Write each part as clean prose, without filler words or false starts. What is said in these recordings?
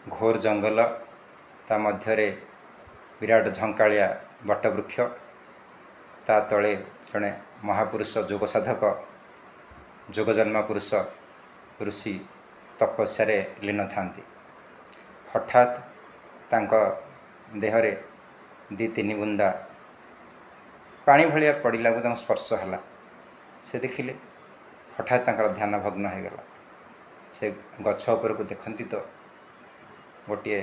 घोर जंगल ता मध्य विराट झंकालिया बटवृक्ष ता तले जड़े महापुरुष जोग साधक जोगजन्मा पुरुष ऋषि तपस्या लीन था। हठात तांको देहरे दी तीन बुंदा पानी भलिया पड़िला को स्पर्श है से देखिले। हठात तांकर ध्यान भग्न हो गला। से गछ उपर को देखती तो गोटे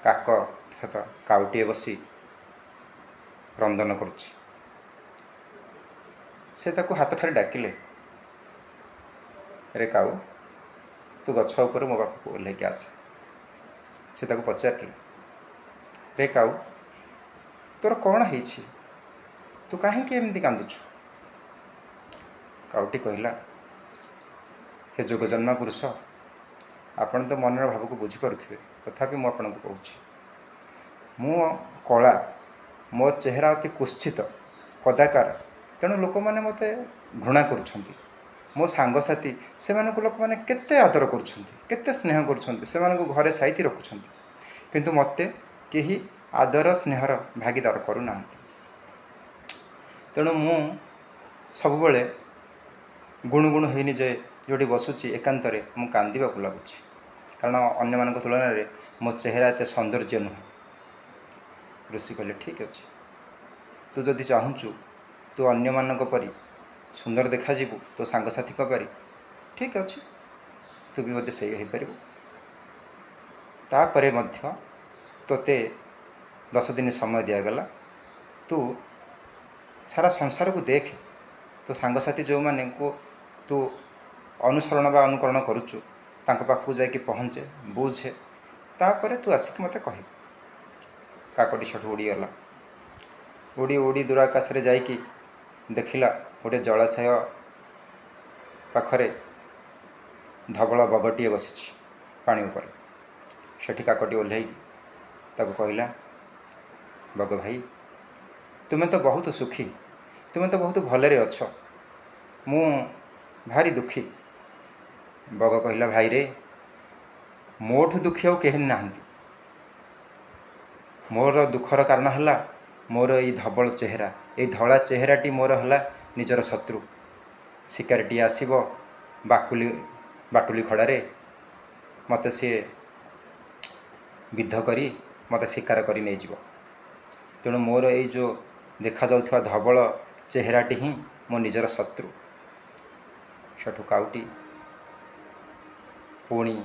काक अर्थात काउटे बसी क्रंदन करुछि। से ताकू हाथ ठारे डाकिले, रे काऊ तू गछ उपर मो पाखक ओह्लैक आस। से ताकू पचारे, रे काऊ तोर कौन है, तू कहीं एमती कांदुछु? काउटी कहला, हे जोगजन्मा पुरुष, आपण तो मनर भाव को बुझीपे, तथापि मु आपन को कहूँ मु कला मो चेहरा अति कुत्सित कदाकार, तेणु लोक मैंने मत घृणा कर मो सांगसाथी से लोक मैंने केते आदर करते स्नेह कर घरे साइती रखुंट, किंतु मत कहीं आदर स्नेहर भागीदार करूना। तेणु मु सबुबले गुणुगुण हो निजे जोटी बसुची एकांतरे मु कांदिबा को लगुच, कारण अन्य मान तुलन में मो चेहरा एत सौंदर्य नुहे। ऋषि कहले, ठीक अच्छे, तू जदि चाहूचु तू अन्य मानक परी सुंदर देखा जीवु तो सांगसाथी परी, ठीक अच्छे, तू भी बोधे से हो तापरे मध्य तोते 10 दिन समय दिगला। तू सारा संसार को देख, तो सांगसाथी जो माने को तू अनुसरण बा अनुकरण करुचु तांको पाखु जाके पहुँचे बुझे, तापर तू आसिक मते कह। काकटी छठ उड़ीगला। उड़ी उड़ी दूराकाश रे जाइकी देखिला गोटे जलाशय पाखरे धवल बगटीए बसी पानी उपर। सेठी काकटी ओह्लैकी ताको कहला, बग भाई तुम्हें तो बहुत सुखी, तुम्हें तो बहुत भलरे अच्छ, मु भारी दुखी। बग कहला, भाई रे मोठु दुखी आउ केही नाहंती। मोर दुखर कारण है मोर ये धवल चेहरा, ये धला चेहराटी मोर है निजर शत्रु। शिकारटी आसब बाटुली खड़ारे मत सी विद्ध करी मत शिकार कर नहीं जीव। तेणु मोर ये जो देखा जाउथवा धवल चेहराटी ही मो निजर शत्रु। सेठु काउटी पुणी